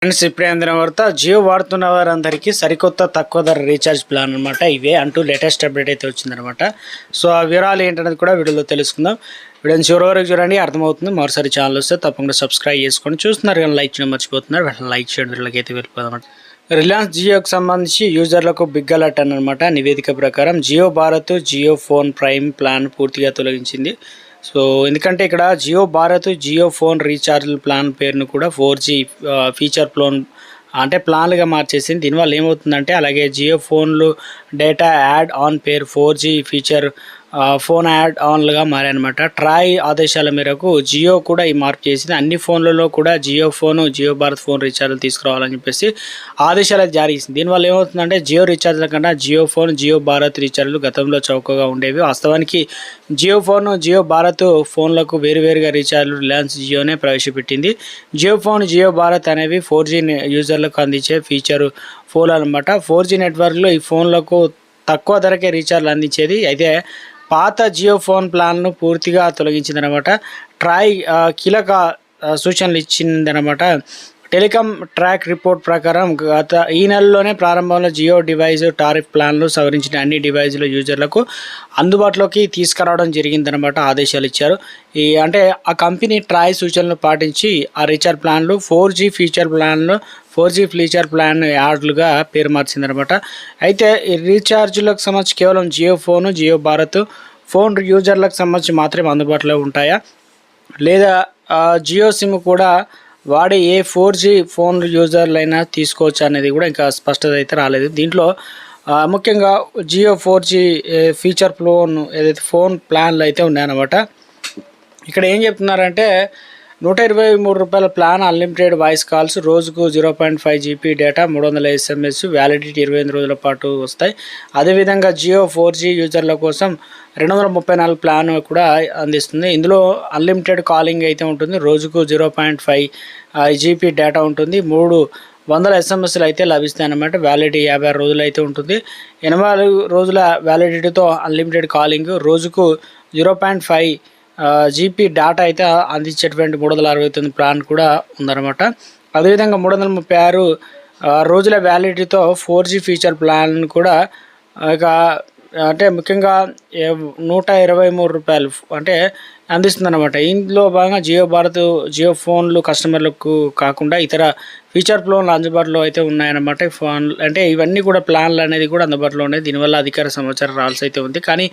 Friends ఇప్పుడే అందిన వార్త జియో వాడుతున్న వారందరికీ సరికొత్త తక్కువ ధర రీఛార్జ్ ప్లాన్ అనమాట. ఇవే అంటూ లేటెస్ట్ అప్డేట్ అయితే వచ్చిందనమాట. సో ఆ వివరాలు ఏంటనేది కూడా వీడియోలో తెలుసుకుందాం. వీడియోని చివరి వరకు చూడండి, అర్థమవుతుంది. మరోసారి ఛానల్ వస్తే తప్పకుండా సబ్స్క్రైబ్ చేసుకోండి. చూస్తున్నారు కానీ లైక్ చేయడం మర్చిపోతున్నారు, వెంటనే లైక్ చేయడం వీళ్ళకి అయితే వెళ్ళిపోదన్నమాట. రిలయన్స్ జియోకి సంబంధించి యూజర్లకు బిగ్ అలర్ట్ అనమాట. నివేదిక ప్రకారం Jio Bharat Jio phone prime plan పూర్తిగా తొలగించింది. సో ఎందుకంటే ఇక్కడ Jio Bharat Jio phone recharge plan పేరును కూడా 4G ఫీచర్ ప్లాన్లుగా మార్చేసింది. దీనివల్ల ఏమవుతుందంటే అలాగే జియో ఫోన్లు డేటా యాడ్ ఆన్ పేరు 4G ఫీచర్ ఫోన్ యాడ్ ఆన్లుగా మారాయన్నమాట. ట్రాయ్ ఆదేశాల మేరకు జియో కూడా ఈ మార్పు చేసింది. అన్ని ఫోన్లలో కూడా జియో భారత్ ఫోన్ రీఛార్జ్లు తీసుకురావాలని చెప్పేసి ఆదేశాలు జారీ చేసింది. దీనివల్ల ఏమవుతుందంటే జియో రీఛార్జ్ల కన్నా జియో భారత్ రీఛార్జ్లు గతంలో చౌకగా ఉండేవి. వాస్తవానికి జియో భారత్ ఫోన్లకు వేరువేరుగా రీఛార్జ్లు రిలయన్స్ జియోనే ప్రవేశపెట్టింది. జియో భారత్ అనేవి 4G యూజర్లకు అందించే ఫీచర్ ఫోన్ అనమాట. 4G నెట్వర్క్లో ఈ ఫోన్లకు తక్కువ ధరకే రీఛార్జ్లు అందించేది. అయితే పాత జియో ఫోన్ ప్లాన్ను పూర్తిగా తొలగించిందనమాట. ట్రాయ్ కీలక సూచనలు ఇచ్చిందనమాట. టెలికాం ట్రాక్ రిపోర్ట్ ప్రకారం ఈ నెలలోనే ప్రారంభంలో జియో డివైస్ టారిఫ్ ప్లాన్లు సవరించిన అన్ని డివైజుల యూజర్లకు అందుబాటులోకి తీసుకురావడం జరిగిందనమాట. ఆదేశాలు ఇచ్చారు. అంటే ఆ కంపెనీ ట్రాయ్ సూచనలు పాటించి ఆ రీఛార్జ్ ప్లాన్లు 4G ఫీచర్ ప్లాన్ యాడ్లుగా పేరు మార్చిందనమాట. అయితే ఈ రీఛార్జ్లకు సంబంధించి కేవలం జియో భారత్ ఫోన్ యూజర్లకు సంబంధించి మాత్రమే అందుబాటులో ఉంటాయా, లేదా జియో సిమ్ కూడా వాడే ఏ 4G ఫోన్ యూజర్లైనా తీసుకోవచ్చు అనేది కూడా ఇంకా స్పష్టత అయితే రాలేదు. దీంట్లో ముఖ్యంగా జియో 4G ఫీచర్ ఏదైతే ఫోన్ ప్లాన్లు అయితే ఉన్నాయన్నమాట. ఇక్కడ ఏం చెప్తున్నారంటే ₹123 ప్లాన్, అన్లిమిటెడ్ వాయిస్ కాల్స్, రోజుకు 0.5 GB డేటా, 300 SMS, వ్యాలిడిటీ 28 రోజుల పాటు వస్తాయి. అదేవిధంగా జియో 4G యూజర్ల కోసం 234 ప్లాన్ కూడా అందిస్తుంది. ఇందులో అన్లిమిటెడ్ కాలింగ్ అయితే ఉంటుంది. రోజుకు 0.5 GB డేటా ఉంటుంది. 300 SMSలు అయితే లభిస్తాయి అన్నమాట. వ్యాలిడిటీ 56 రోజులు అయితే ఉంటుంది. 84 రోజుల వ్యాలిడిటీతో అన్లిమిటెడ్ కాలింగ్, రోజుకు 0.5 GB డేటా అయితే అందించేటువంటి 369 ప్లాన్ కూడా ఉందన్నమాట. అదేవిధంగా 336 రోజుల వ్యాలిడిటీతో 4G ఫీచర్ ప్లాన్ కూడా ఇక అంటే ముఖ్యంగా ₹123 అంటే అందిస్తుందన్నమాట. ఇందులో భాగంగా జియో ఫోన్లు కస్టమర్లకు కాకుండా ఇతర ఫీచర్ ప్లాన్లు అందుబాటులో అయితే ఉన్నాయన్నమాట. ఫోన్ అంటే ఇవన్నీ కూడా ప్లాన్లు అనేది కూడా అందుబాటులో ఉన్నాయి. దీనివల్ల అధికార సమాచారం రావాల్సి అయితే ఉంది. కానీ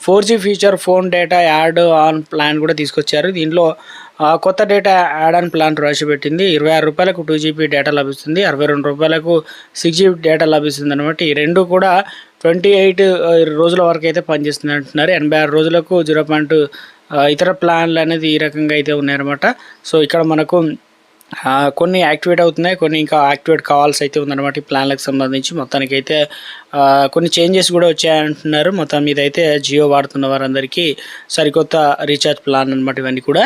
4G feature phone data add on plan కూడా తీసుకొచ్చారు. దీనిలో కొత్త డేటా యాడ్ ఆన్ ప్లాన్ ప్రవేశపెట్టింది. ₹26కు 2 GB డేటా లభిస్తుంది. ₹62కు 6 GB డేటా లభిస్తుంది అనమాట. ఈ రెండు కూడా 28 రోజుల వరకు అయితే పనిచేస్తుంది అంటున్నారు. 86 రోజులకు 0. ఇతర ప్లాన్లు అనేది ఈ రకంగా అయితే ఉన్నాయన్నమాట. సో ఇక్కడ మనకు కొన్ని యాక్టివేట్ అవుతున్నాయి, కొన్ని ఇంకా యాక్టివేట్ కావాల్సి అయితే ఉందన్నమాట. ఈ ప్లాన్లకు సంబంధించి మొత్తానికి అయితే కొన్ని చేంజెస్ కూడా వచ్చాయంటున్నారు. మొత్తం మీద అయితే జియో వాడుతున్న వారందరికీ సరికొత్త రీఛార్జ్ ప్లాన్ అనమాట ఇవన్నీ కూడా.